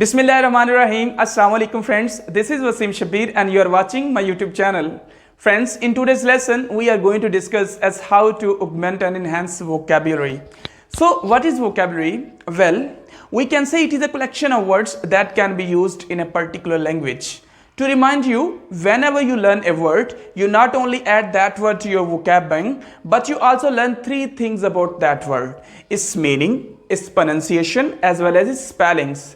Bismillahirrahmanirrahim. Assalamu alaikum friends. This is Wasim Shabir and you are watching my YouTube channel. Friends, in today's lesson we are going to discuss as how to augment and enhance vocabulary. So what is vocabulary? Well, we can say it is a collection of words that can be used in a particular language. To remind you, whenever you learn a word, you not only add that word to your vocab bank, but you also learn three things about that word: its meaning, its pronunciation as well as its spellings.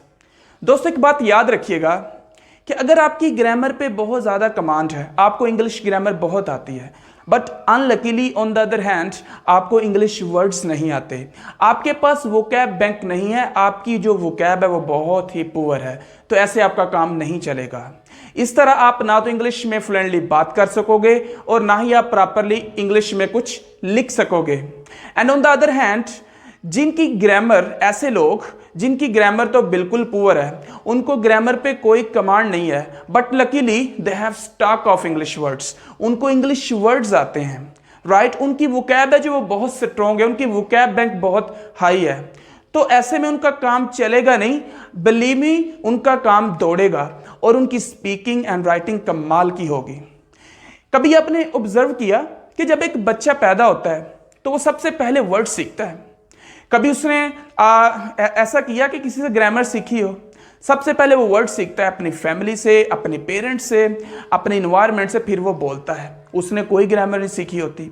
दोस्तों एक बात याद रखिएगा कि अगर आपकी grammar पे बहुत ज़्यादा कमांड है, आपको इंग्लिश ग्रामर बहुत आती है, but unluckily on the other hand आपको इंग्लिश वर्ड्स नहीं आते, आपके पास वोकैब बैंक नहीं है, आपकी जो वोकैब है वो बहुत ही पुअर है, तो ऐसे आपका काम नहीं चलेगा। इस तरह आप ना तो इंग्लिश में फ्लुएंटली बात कर सकोगे और ना ही आप प्रॉपरली इंग्लिश में कुछ लिख सकोगे। And on the other hand जिनकी ग्रामर, ऐसे लोग जिनकी ग्रामर तो बिल्कुल पुअर है, उनको ग्रामर पे कोई कमांड नहीं है, but luckily they have stock of English words, उनको इंग्लिश वर्ड्स आते हैं, राइट। उनकी वोकैब है जो वो बहुत स्ट्रॉन्ग है, उनकी वोकैब बैंक बहुत हाई है, तो ऐसे में उनका काम चलेगा नहीं, बिलीव मी उनका काम दौड़ेगा और उनकी स्पीकिंग एंड राइटिंग कमाल की होगी। कभी आपने ऑब्जर्व किया कि जब एक बच्चा पैदा होता है तो वो सबसे पहले वर्ड सीखता है? कभी उसने ऐसा किया कि किसी से ग्रामर सीखी हो? सबसे पहले वो वर्ड सीखता है अपनी फैमिली से, अपने पेरेंट्स से, अपने इन्वायरमेंट से, फिर वो बोलता है। उसने कोई ग्रामर नहीं सीखी होती।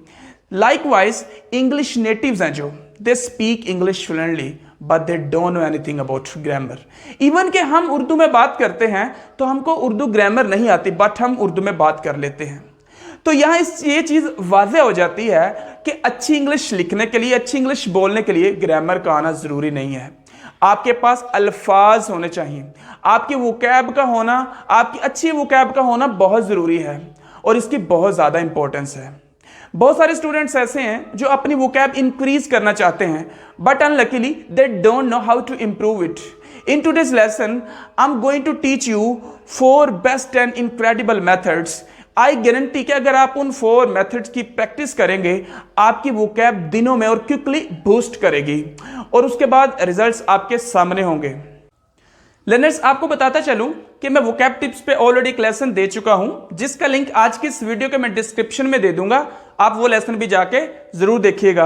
लाइकवाइज इंग्लिश नेटिव्स हैं जो, they speak English fluently but they don't know anything about grammar. Even कि हम उर्दू में बात करते हैं तो हमको उर्दू ग्रामर नहीं आती, बट हम उर्दू में बात कर लेते हैं। तो यहाँ ये चीज़ वाज़ेह हो जाती है कि अच्छी इंग्लिश लिखने के लिए, अच्छी इंग्लिश बोलने के लिए ग्रामर का आना ज़रूरी नहीं है। आपके पास अल्फाज होने चाहिए, आपकी वोकैब का होना, आपकी अच्छी वोकैब का होना बहुत ज़रूरी है और इसकी बहुत ज़्यादा इंपॉर्टेंस है। बहुत सारे स्टूडेंट्स ऐसे हैं जो अपनी वोकैब इंक्रीज करना चाहते हैं, but unluckily they don't know how to improve it. In today's lesson, I'm going to teach you 4 best and incredible methods. I guarantee कि अगर आप उन 4 मेथड्स की प्रैक्टिस करेंगे, आपकी वोकैब दिनों में और क्विकली बूस्ट करेगी और उसके बाद रिजल्ट्स आपके सामने होंगे। लर्नर्स, आपको बताता चलूं कि मैं वोकैब टिप्स पे ऑलरेडी एक लेसन दे चुका हूं, जिसका लिंक आज की इस वीडियो के मैं डिस्क्रिप्शन में दे दूंगा। आप वो लेसन भी जाके जरूर देखिएगा।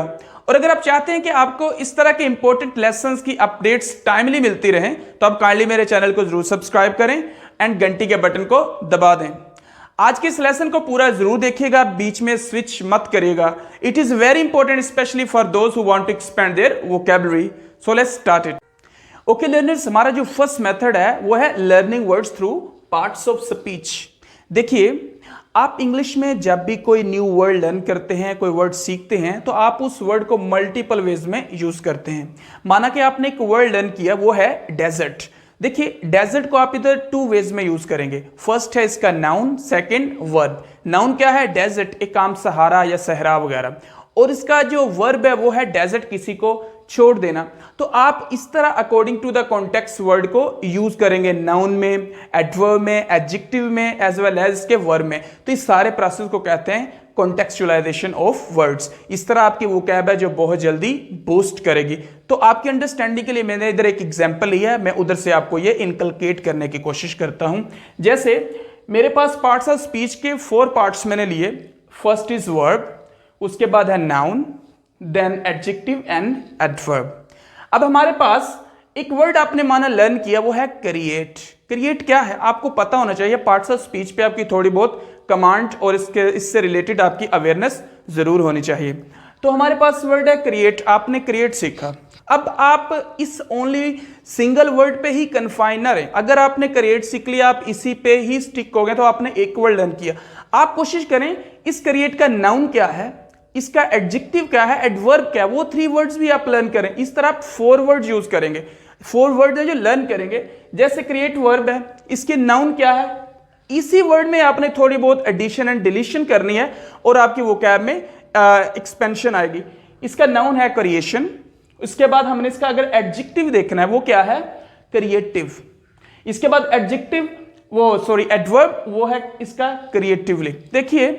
और अगर आप चाहते हैं कि आपको इस तरह के इंपॉर्टेंट लेसन्स की अपडेट्स टाइमली मिलती रहें, तो आप काइंडली मेरे चैनल को जरूर सब्सक्राइब करें एंड घंटी के बटन को दबा दें। आज के इस लेसन को पूरा जरूर देखिएगा, बीच में स्विच मत करिएगा। It is very important especially for those who want to expand their vocabulary. So let's start it. Okay learners, हमारा जो फर्स्ट मेथड है वो है learning words through parts of speech. देखिए, आप इंग्लिश में जब भी कोई न्यू वर्ड लर्न करते हैं, कोई वर्ड सीखते हैं, तो आप उस वर्ड को मल्टीपल वेज में यूज करते हैं। माना कि आपने एक वर्ड लर्न किया, वो है डेजर्ट। देखिए, डेजर्ट को आप इधर 2 वेज में यूज करेंगे। फर्स्ट है इसका नाउन, सेकंड वर्ब। नाउन क्या है? डेजर्ट, एक आम सहारा या सहरा वगैरह, और इसका जो वर्ब है वो है डेजर्ट, किसी को छोड़ देना। तो आप इस तरह according to the context word को यूज करेंगे, नाउन में, एडवर्ब में, एडजेक्टिव में, एज वेल एज इसके वर्ब में। तो इस सारे प्रोसेस को कहते हैं कॉन्टेक्चुअलाइजेशन ऑफ वर्ड्स। इस तरह आपकी वोकैब है जो बहुत जल्दी बूस्ट करेगी। तो आपकी अंडरस्टैंडिंग के लिए मैंने इधर एक एग्जांपल लिया है, मैं उधर से आपको ये इनकलकेट करने की कोशिश करता हूं। जैसे मेरे पास पार्ट्स ऑफ स्पीच के 4 पार्ट्स मैंने लिए। फर्स्ट इज वर्ब, उसके बाद है noun, then adjective and adverb. अब हमारे पास एक वर्ड आपने माना लर्न किया, वो है क्रिएट। क्रिएट क्या है आपको पता होना चाहिए। पार्ट्स ऑफ स्पीच पे आपकी थोड़ी बहुत कमांड और इससे रिलेटेड आपकी अवेयरनेस जरूर होनी चाहिए। तो हमारे पास वर्ड है क्रिएट, आपने क्रिएट सीखा। अब आप इस ओनली सिंगल वर्ड पे ही कन्फाइन ना रहे। अगर आपने क्रिएट सीख लिया, आप इसी पे ही स्टिक हो गए, तो आपने एक वर्ड लर्न किया। आप कोशिश करें इस क्रिएट का नाउन क्या है, इसका एडजेक्टिव क्या है, एडवर्ब क्या है, वो 3 वर्ड्स भी आप लर्न करें। इस तरह आप 4 वर्ड्स यूज करेंगे। 4 वर्ड है जो लर्न करेंगे। जैसे क्रिएट वर्ब है, इसके नाउन क्या है, इसी वर्ड में आपने थोड़ी बहुत एडिशन एंड डिलीशन करनी है और आपकी वोकैब में एक्सपेंशन आएगी। इसका नाउन है क्रिएशन। उसके बाद हमने इसका अगर एडजेक्टिव देखना है, वो क्या है, क्रिएटिव। इसके बाद एडजेक्टिव, एडवर्ब, वो है इसका क्रिएटिवली। देखिए,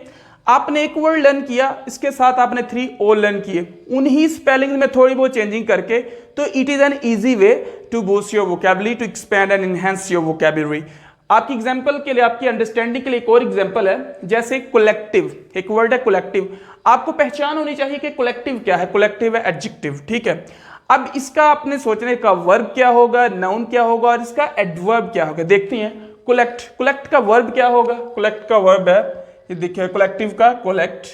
आपने एक वर्ड लर्न किया, इसके साथ आपने 3 और लर्न किए, उन्हीं स्पेलिंग में थोड़ी बहुत चेंजिंग करके, तो it is an easy way to boost your vocabulary, to expand and enhance your vocabulary. आपकी एग्जांपल के लिए, आपकी अंडरस्टैंडिंग के लिए एक और एग्जांपल है, जैसे कलेक्टिव, एक वर्ड है कलेक्टिव। आपको पहचान होनी चाहिए कि कलेक्टिव क्या है। कलेक्टिव है एडजेक्टिव, ठीक है। अब इसका आपने सोचने का वर्ब क्या होगा, नाउन क्या होगा और इसका एडवर्ब क्या होगा, देखते हैं। कलेक्ट, कलेक्ट का वर्ब क्या होगा? कलेक्ट का वर्ब है, ये देखिए कलेक्टिव का कलेक्ट,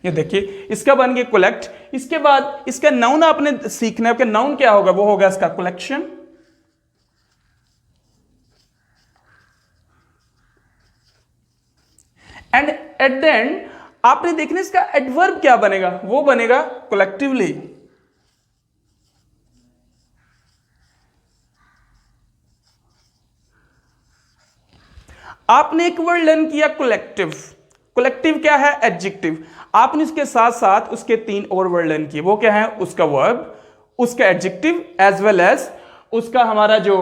ये देखिए इसका बन गया कलेक्ट। इसके बाद इसका नाउन आपने सीखना है कि नाउन क्या होगा, वो होगा इसका collection. And at the end आपने देखना इसका एडवर्ब क्या बनेगा, वो बनेगा कलेक्टिवली। आपने एक वर्ड लर्न किया कलेक्टिव, कलेक्टिव क्या है? एडजेक्टिव। आपने इसके साथ साथ उसके 3 और वर्ड लर्न किए, वो क्या है? उसका वर्ब, उसका एडजेक्टिव एज वेल एज उसका हमारा जो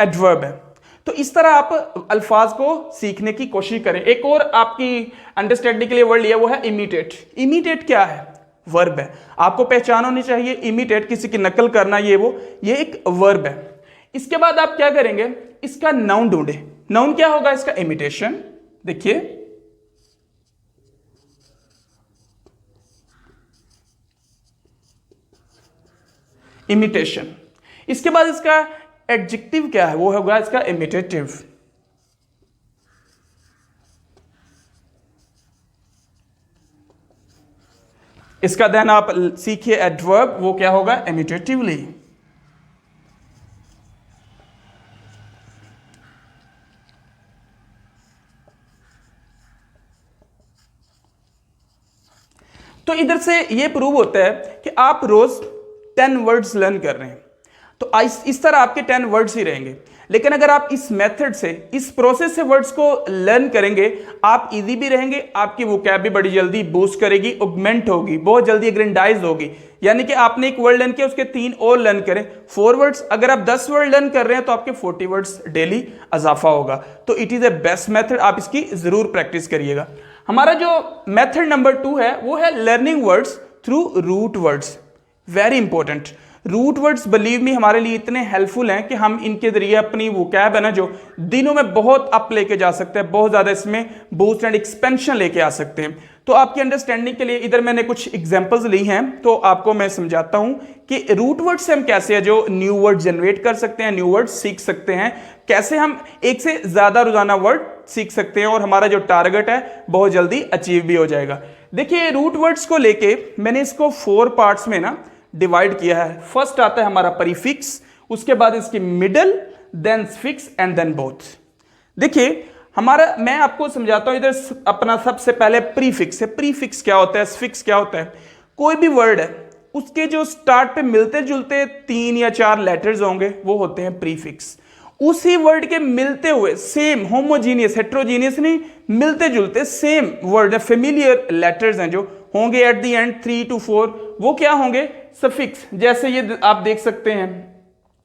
एडवर्ब है। तो इस तरह आप अल्फाज को सीखने की कोशिश करें। एक और आपकी अंडरस्टैंडिंग के लिए वर्ड लिया, वो है इमिटेट। इमिटेट क्या है? वर्ब है। आपको पहचान होनी चाहिए, इमिटेट किसी की नकल करना, ये एक वर्ब है। इसके बाद आप क्या करेंगे, इसका नाउन ढूंढे। नाउन क्या होगा इसका? इमिटेशन। देखिए इमिटेशन। इसके बाद इसका एडजेक्टिव क्या है, वो होगा इसका इमिटेटिव। इसका देन आप सीखिए एडवर्ब, वो क्या होगा? इमिटेटिवली। तो इधर से ये प्रूव होता है कि आप रोज 10 वर्ड्स लर्न कर रहे हैं, तो इस तरह आपके 10 वर्ड्स ही रहेंगे। लेकिन अगर आप इस मेथड से, इस प्रोसेस से वर्ड्स को लर्न करेंगे, आप इजी भी रहेंगे, आपकी वोकैब भी बड़ी जल्दी बूस्ट करेगी, ऑगमेंट होगी, बहुत जल्दी एग्रेंडाइज होगी। यानी कि आपने एक वर्ड लर्न किया, उसके 3 और लर्न करें, 4 वर्ड्स। अगर आप 10 वर्ड लर्न कर रहे हैं तो आपके 40 वर्ड्स डेली इजाफा होगा। तो it is A best method, आप इसकी जरूर प्रैक्टिस करिएगा। हमारा जो मेथड नंबर 2 है, वो है learning words through root words. Very important. Root words believe me हमारे लिए इतने हेल्पफुल हैं कि हम इनके जरिए अपनी वोकैब है ना, जो दिनों में बहुत अप लेके जा सकते हैं, बहुत ज्यादा इसमें बूस्ट एंड एक्सपेंशन लेके आ सकते हैं। तो आपकी अंडरस्टैंडिंग के लिए इधर मैंने कुछ एग्जांपल्स ली हैं, तो आपको मैं समझाता हूं कि रूट वर्ड से हम कैसे है जो न्यू वर्ड जनरेट कर सकते हैं, न्यू वर्ड सीख सकते हैं, कैसे हम एक से ज्यादा रोजाना वर्ड सीख सकते हैं और हमारा जो टारगेट है बहुत जल्दी अचीव भी हो जाएगा। देखिए रूट वर्ड्स को लेके मैंने इसको 4 पार्ट्स में ना डिवाइड किया है। फर्स्ट आता है हमारा प्रीफिक्स, उसके बाद इसकी middle, then fix and then both. देखिए हमारा, मैं आपको समझाता हूं इधर अपना सबसे पहले प्रीफिक्स है। प्रीफिक्स क्या होता है, फिक्स क्या होता है? कोई भी वर्ड है उसके जो स्टार्ट पे मिलते जुलते 3 या 4 लेटर्स होंगे, वो होते हैं प्रीफिक्स। उसी वर्ड के मिलते हुए सेम, होमोजीनियस, हेट्रोजीनियस नहीं, मिलते जुलते सेम वर्ड, फेमिलियर लेटर्स हैं जो होंगे एट द एंड 3 to 4, वो क्या होंगे? सफिक्स। जैसे ये आप देख सकते हैं,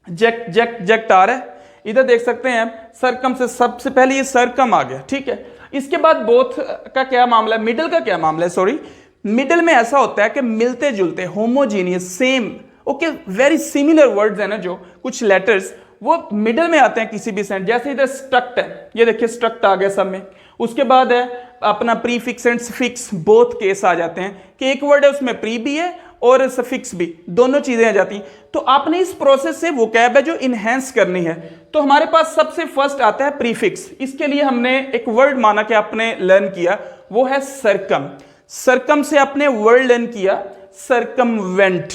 जेक्ट जेक्ट जेक्ट आ रहा है, इधर देख सकते हैं सरकम से सबसे पहले ये सरकम आ गया, ठीक है। इसके बाद बोथ का क्या मामला है, मिडल का क्या मामला है, सॉरी, मिडल में ऐसा होता है कि मिलते जुलते, homogeneous, same, okay, very similar words है ना, जो कुछ लेटर्स वो मिडल में आते हैं किसी भी सेंटेंस। जैसे इधर स्ट्रक्ट है, ये देखिए स्ट्रक्ट आ गया सब में। उसके बाद है अपना prefix and suffix, both case आ जाते हैं कि एक वर्ड है उसमें प्री भी है और सफिक्स भी, दोनों चीजें आ जाती हैं। तो आपने इस प्रोसेस से वोकैब है जो इनहेंस करनी है, तो हमारे पास सबसे फर्स्ट आता है प्रीफिक्स। इसके लिए हमने एक वर्ड माना कि आपने लर्न किया, वो है सरकम। सरकम से आपने वर्ड लर्न किया सरकमवेंट।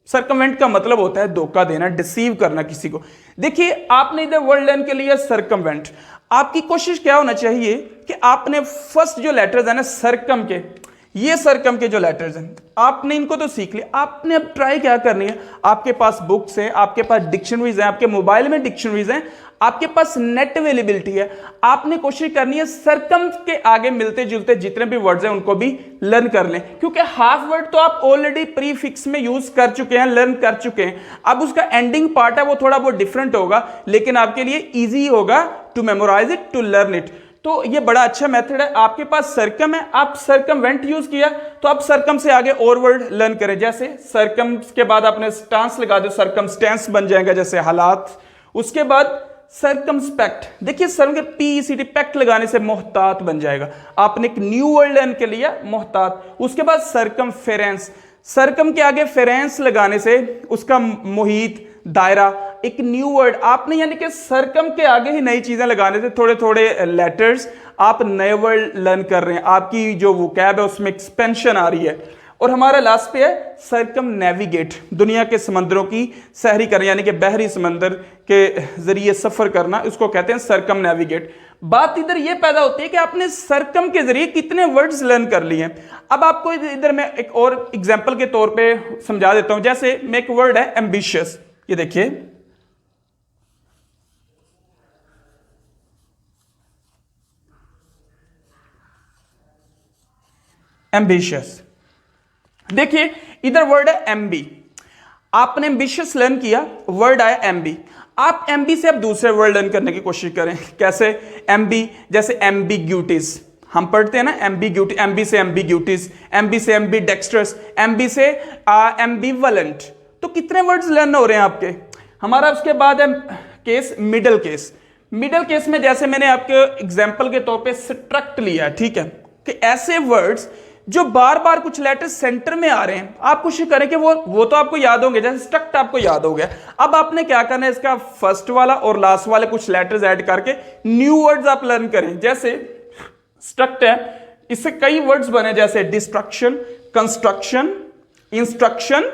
सरकमवेंट का मतलब होता है धोखा देना, डिसीव करना किसी को। देखिए आपने इधर वर्ड लर्न के लिए सरकमवेंट, आपकी कोशिश क्या होना चाहिए कि आपने फर्स्ट जो लेटर्स है ना सरकम के, ये सरकम के जो लेटर्स हैं आपने इनको तो सीख लिया, आपने अब ट्राई क्या करनी है, आपके पास बुक्स हैं, आपके पास डिक्शनरीज हैं, आपके मोबाइल में डिक्शनरीज हैं, आपके पास नेट अवेलेबिलिटी है, आपने कोशिश करनी है सरकम के आगे मिलते जुलते जितने भी वर्ड्स हैं उनको भी लर्न कर लें, क्योंकि हाफ वर्ड तो आप ऑलरेडी प्रीफिक्स में यूज कर चुके हैं, लर्न कर चुके हैं। अब उसका एंडिंग पार्ट है वो थोड़ा बहुत डिफरेंट होगा, लेकिन आपके लिए ईजी होगा to memorise it, to learn it. तो ये बड़ा अच्छा मेथड है। आपके पास सरकम है, आप सरकमवेंट यूज किया तो आप सरकम से आगे और वर्ड लर्न करें। जैसे सरकम के बाद आपने स्टांस लगा दो, सरकमस्टेंस बन जाएगा, जैसे हालात। उसके बाद सरकमस्पेक्ट, देखिए सर PECT पैक्ट लगाने से मोहतात बन जाएगा। आपने एक न्यू वर्ड लर्न कर लिया, मोहतात। उसके बाद सरकमफेरेंस, सरकम के आगे फेरेंस लगाने से उसका मुहित, दायरा, एक न्यू वर्ड आपने, यानी कि सरकम के आगे ही नई चीजें लगाने से थोड़े थोड़े लेटर्स आप नए वर्ड लर्न कर रहे हैं, आपकी जो वोकैब है उसमें एक्सपेंशन आ रही है। और हमारा लास्ट पे है सरकम नेविगेट, दुनिया के समंदरों की सहरी करना, यानी कि बहरी समंदर के जरिए सफर करना, उसको कहते हैं सरकम नेविगेट। बात इधर ये पैदा होती है कि आपने सरकम के जरिए कितने वर्ड्स लर्न कर लिए हैं। अब आपको इधर मैं एक और एग्जांपल के तौर पे समझा देता हूं। जैसे मैं एक वर्ड है एम्बिशियस, ये देखिए एम्बिशियस, देखिए इधर वर्ड है एमबी। आपने एम्बिशियस लर्न किया, वर्ड आया एमबी। आप एमबी से अब दूसरे वर्ड लर्न करने की कोशिश करें। कैसे? एमबी, जैसे एम्बिग्यूटीज हम पढ़ते हैं ना, एम्बिग्यूटी, एमबी से एम्बिग्यूटीज, एमबी से एम्बीडेक्स्ट्रस, एमबी से एम्बीवलेंट। तो कितने वर्ड्स लर्न हो रहे हैं आपके। हमारा उसके बाद है case middle case. Middle case में जैसे मैंने आपके एग्जाम्पल के तौर पे स्ट्रक्ट लिया, ठीक है, कि ऐसे वर्ड्स जो बार बार कुछ लेटर सेंटर में आ रहे हैं, आप कोशिश करें कि वो तो आपको याद होंगे, जैसे स्ट्रक्ट आपको याद हो गया। अब आपने क्या करना है, इसका फर्स्ट वाला और लास्ट वाले कुछ लेटर्स ऐड करके न्यू वर्ड्स आप लर्न करें। जैसे स्ट्रक्ट है, इससे कई वर्ड्स बने, जैसे डिस्ट्रक्शन, कंस्ट्रक्शन, इंस्ट्रक्शन,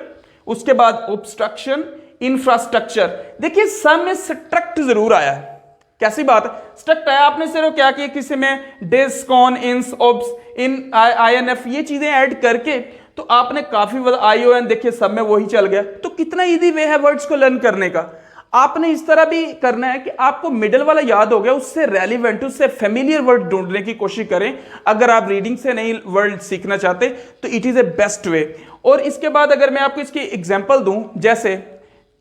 उसके बाद ऑब्स्ट्रक्शन, इंफ्रास्ट्रक्चर। देखिए सब में स्ट्रक्ट जरूर आया है। कैसी बात है, स्ट्रक्ट आया, आपने सिर्फ क्या किया, किसी में डिस, कॉन, इंस, ऑब्स, इन, INF ये चीजें ऐड करके तो आपने काफी ION, देखिए सब में वही चल गया। तो कितना इजी वे है वर्ड्स को लर्न करने का। आपने इस तरह भी करना है कि आपको मिडल वाला याद हो गया, उससे रेलिवेंट, उससे फेमिलियर वर्ड ढूंढने की कोशिश करें। अगर आप रीडिंग से नहीं वर्ड सीखना चाहते तो it is A best way. और इसके बाद अगर मैं आपको इसकी एग्जाम्पल दूं, जैसे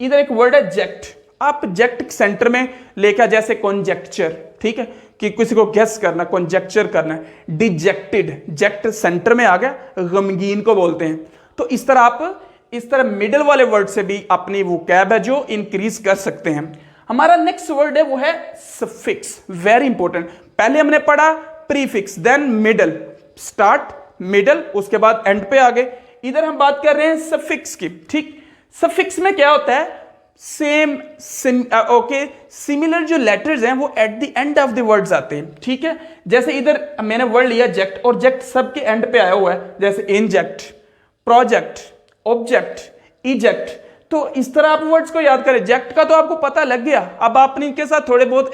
इधर एक वर्ड है जेक्ट, आप जेक्ट सेंटर में लेकर, जैसे कॉन्जेक्चर, ठीक है, कि किसी को गेस करना, कॉन्जेक्चर करना है। डिजेक्टेड, जेक्ट सेंटर में आ गया, गमगीन को बोलते हैं। तो इस तरह आप इस तरह मिडल वाले वर्ड से भी अपनी वोकैब है जो इंक्रीज कर सकते हैं। हमारा नेक्स्ट वर्ड है वो है सफिक्स, वेरी इंपॉर्टेंट। पहले हमने पढ़ा prefix, then middle, start, middle, उसके बाद एंड पे आ गए। इधर हम बात कर रहे हैं सफिक्स की, ठीक। सफिक्स में क्या होता है, सिमिलर जो लेटर्स हैं वो at the end of the words आते हैं, ठीक है। जैसे इधर मैंने वर्ड लिया जेक्ट, और जेक्ट सबके एंड पे आया हुआ है, जैसे इंजेक्ट, प्रोजेक्ट, ऑब्जेक्ट, इजेक्ट। तो इस तरह आप वर्ड्स को याद करें। जेक्ट का तो आपको पता लग गया, अब आपने इनके साथ थोड़े बहुत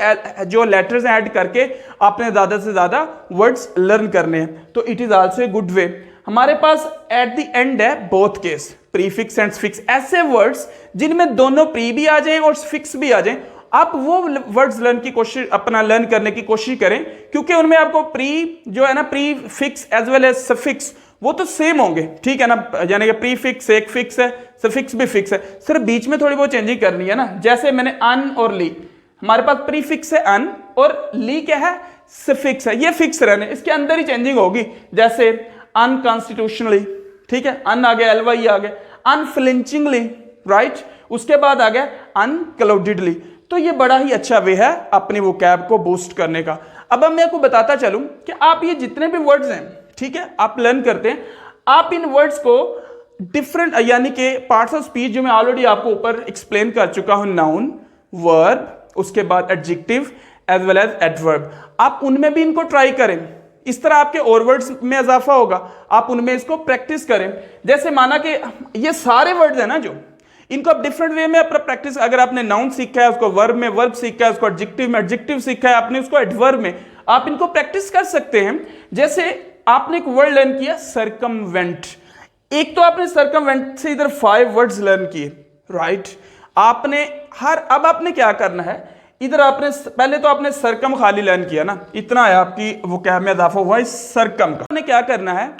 जो लेटर्स ऐड करके आपने ज्यादा से ज्यादा वर्ड्स लर्न करने हैं। तो it is also a good way. हमारे पास एट द एंड है both case, prefix and fix, ऐसे वर्ड्स जिनमें दोनों प्री भी आ जाएं और फिक्स भी आ जाएं। आप वो वर्ड्स लर्न करने की कोशिश करें, क्योंकि उनमें आपको प्री जो है ना, prefix as well as suffix वो तो सेम होंगे, ठीक है ना। यानी कि प्री फिक्स एक फिक्स है, सफिक्स भी फिक्स है, सिर्फ बीच में थोड़ी बहुत चेंजिंग करनी है ना। जैसे मैंने अन और ली, हमारे पास प्री फिक्स है अन, और ली क्या है, सफिक्स है, ये फिक्स रहने, इसके अंदर ही चेंजिंग होगी। जैसे अनकॉन्स्टिट्यूशनली, ठीक है, अन आ गया, LY आ गया, अनफ्लिंचिंगली, राइट, उसके बाद आ गया अनक्लाउडेडली। तो ये बड़ा ही अच्छा वे है अपनी वोकैब को बूस्ट करने का। अब मैं आपको बताता चलूं कि आप ये जितने भी वर्ड्स हैं, ठीक है, आप लर्न करते हैं, आप इन वर्ड्स को डिफरेंट, यानी कि पार्ट्स ऑफ स्पीच जो मैं ऑलरेडी आपको ऊपर एक्सप्लेन कर चुका हूं, नाउन, वर्ब, उसके बाद adjective as well as adverb, आप उनमें भी इनको ट्राई करें। इस तरह आपके और वर्ड्स में इजाफा होगा, आप उनमें इसको प्रैक्टिस करें। जैसे माना कि ये सारे वर्ड्स हैं ना, जो इनको आप डिफरेंट वे में अपना प्रैक्टिस, अगर आपने नाउन सीखा है उसको वर्ब में वर्ब सीखा है, उसको एडजेक्टिव में एडजेक्टिव सीखा है, आपने उसको एडवर्ब में, आप इनको प्रैक्टिस कर सकते हैं। जैसे आपने एक वर्ड लर्न किया सरकमवेंट, एक तो आपने सरकमवेंट से इधर 5 वर्ड्स लर्न किए, राइट। आपने अब आपने क्या करना है, इधर आपने पहले तो आपने सरकम खाली लर्न किया ना, इतना है आपकी वोकैब में इजाफा हुआ है सरकम का। आपने क्या करना है,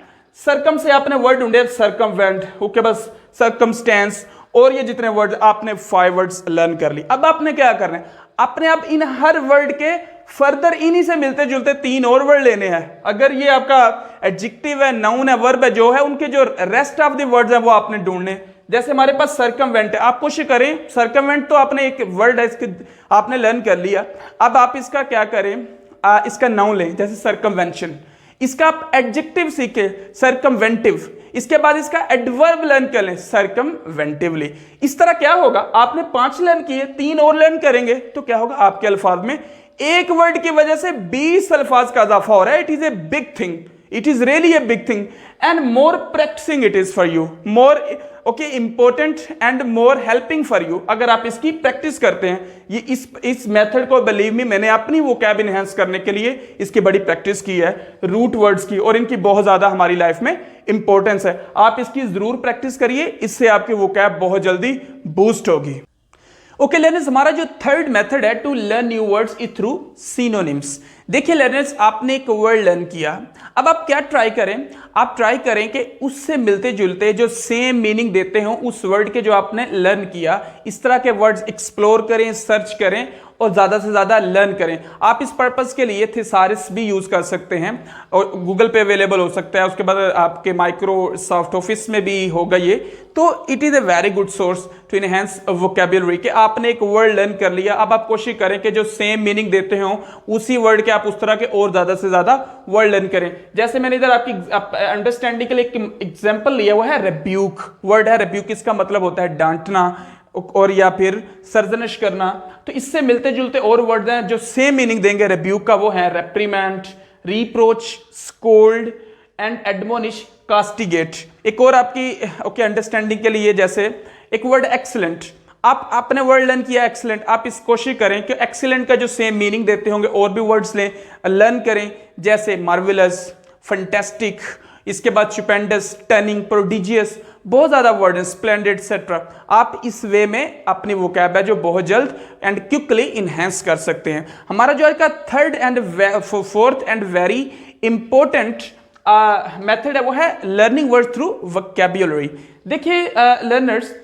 सरकम से आपने वर्ड ढूंढे, सरकमवेंट, ओके, बस सरकमस्टेंस, और ये जितने वर्ड आपने 5 वर्ड्स लर्न कर ली। अब आपने क्या करना है, अपने आप इन हर वर्ड के फर्दर इन्हीं से मिलते जुलते 3 और वर्ड लेने हैं। अगर ये आपका एडजेक्टिव है, नाउन है, वर्ब है जो है, उनके जो रेस्ट ऑफ द वर्ड्स है वो आपने ढूंढने। जैसे हमारे पास सर्कमवेंट है, आप कोशिश करें, सर्कमवेंट तो आपने एक वर्ड है, इसके आपने लर्न कर लिया। अब आप इसका क्या करें, इसका नाउन लें, जैसे सर्कमवेंशन। इसका आप एडजेक्टिव सीखे, सर्कमवेंटिव। इसके बाद इसका एडवर्ब लर्न कर लें, सर्कमवेंटिवली। इस तरह क्या होगा, आपने 5 लर्न किए, 3 और लर्न करेंगे तो क्या होगा, आपके अल्फाज में एक वर्ड की वजह से 20 अल्फाज का इजाफा हो रहा है। It is a big thing, it is really a big thing and more practising it is for you, more okay important and more helping for you. अगर आप इसकी प्रैक्टिस करते हैं, ये इस मेथड को बिलीव मी, मैंने अपनी वोकैब इनहेंस करने के लिए इसकी बड़ी प्रैक्टिस की है, रूट वर्ड्स की, और इनकी बहुत ज्यादा हमारी लाइफ में इंपॉर्टेंस है। आप इसकी जरूर प्रैक्टिस करिए, इससे आपकी वोकैब बहुत जल्दी बूस्ट होगी। ओके लर्नर्स, हमारा जो थर्ड मेथड है to learn new words is through synonyms. देखिए लर्नर्स, आपने एक वर्ड लर्न किया, अब आप क्या ट्राई करें, आप ट्राई करें कि उससे मिलते जुलते जो सेम मीनिंग देते हो उस वर्ड के जो आपने लर्न किया, इस तरह के वर्ड्स एक्सप्लोर करें, सर्च करें और ज़्यादा से ज़्यादा लर्न करें। आप इस पर्पस के लिए थिसारिस भी यूज़ कर सकते हैं और गूगल पे अवेलेबल हो सकता है, उसके बाद आपके माइक्रोसॉफ्ट ऑफिस में भी होगा ये। तो it is a very good source to enhance vocabulary, कि आपने एक वर्ड लर्न कर लिया, अब आप कोशिश करें कि जो सेम मीनिंग देते हो उसी वर्ड के आप उस तरह के और ज़्यादा से ज़्यादा वर्ड लर्न करें। जैसे मैंने इधर आपकी अंडरस्टैंडिंग के लिए एक एग्जाम्पल लिया हुआ है, रेब्यूक वर्ड है। रेब्यूक इसका मतलब होता है डांटना और या फिर सर्जनिश करना। तो इससे मिलते जुलते और वर्ड हैं जो सेम मीनिंग देंगे रेब्यूक का, वो है reprimand, reproach, scold and admonish, castigate. एक और आपकी ओके अंडरस्टैंडिंग के लिए, जैसे एक वर्ड एक्सीलेंट, आपने वर्ड लर्न किया एक्सीलेंट, आप इस कोशिश करें कि एक्सीलेंट का जो सेम मीनिंग देते होंगे और भी वर्ड्स लें, लर्न करें, जैसे मार्वेलस, फंटेस्टिक, इसके बाद स्टुपेंडस, टर्निंग, प्रोडिजियस, बहुत ज्यादा वर्ड है, स्प्लेंडेड एक्सेट्रा। आप इस वे में अपनी वोकैब है जो बहुत जल्द एंड क्विकली इनहेंस कर सकते हैं। हमारा जो आज का third and fourth and very important method है वो है लर्निंग वर्ड थ्रू वोकैबुलरी। देखिए लर्नर्स,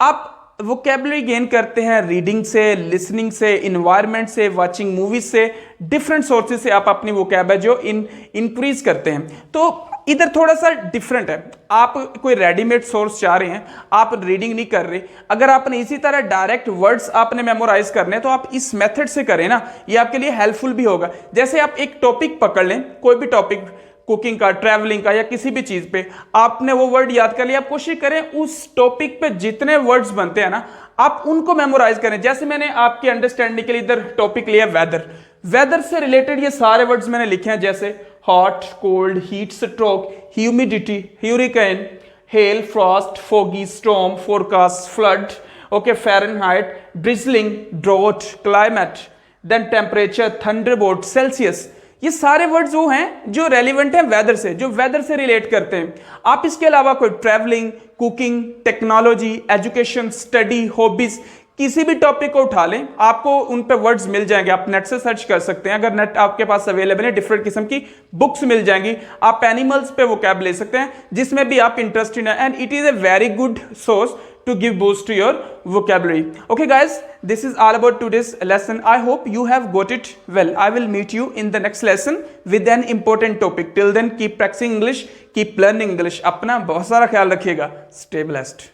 आप वोकैबुलरी गेन करते हैं रीडिंग से, लिसनिंग से, इन्वायरमेंट से, वाचिंग मूवीज से, डिफरेंट सोर्सेज से आप अपनी वोकैब है जो इंक्रीज करते हैं। तो इधर थोड़ा सा डिफरेंट है, आप कोई रेडीमेड सोर्स चाह रहे हैं, आप रीडिंग नहीं कर रहे, अगर आपने इसी तरह डायरेक्ट वर्ड्स आपने मेमोराइज करने हैं तो आप इस मेथड से करें ना, ये आपके लिए हेल्पफुल भी होगा। जैसे आप एक टॉपिक पकड़ लें, कोई भी टॉपिक, कुकिंग का, ट्रैवलिंग का या किसी भी चीज पे, आपने वो वर्ड याद कर लिया, आप कोशिश करें उस टॉपिक पे जितने वर्ड्स बनते हैं ना आप उनको मेमोराइज करें। जैसे मैंने आपकी अंडरस्टैंडिंग के लिए इधर टॉपिक लिया वेदर, वेदर से रिलेटेड ये सारे वर्ड्स मैंने लिखे हैं, जैसे hot, cold, heat stroke, humidity, hurricane, hail, frost, foggy, storm, forecast, flood, okay, Fahrenheit, drizzling, drought, climate, then temperature, thunderbolt, Celsius. ये सारे वर्ड्स वो हैं जो रेलिवेंट हैं वेदर से, जो वेदर से रिलेट करते हैं। आप इसके अलावा कोई travelling, cooking, technology, education, study, hobbies, किसी भी टॉपिक को उठा लें, आपको उन पे वर्ड्स मिल जाएंगे। आप नेट से सर्च कर सकते हैं, अगर नेट आपके पास अवेलेबल है, डिफरेंट किस्म की बुक्स मिल जाएंगी। आप एनिमल्स पे वोकैब ले सकते हैं जिसमें भी आप इंटरेस्टेड हैं, and it is A very good source to give boost to your vocabulary. Okay guys, this is all about today's lesson. I hope you have got it well. I will meet you in the next lesson with an important topic. Till then, keep practicing English, keep learning English. अपना बहुत सारा ख्याल रखिएगा. Stay blessed.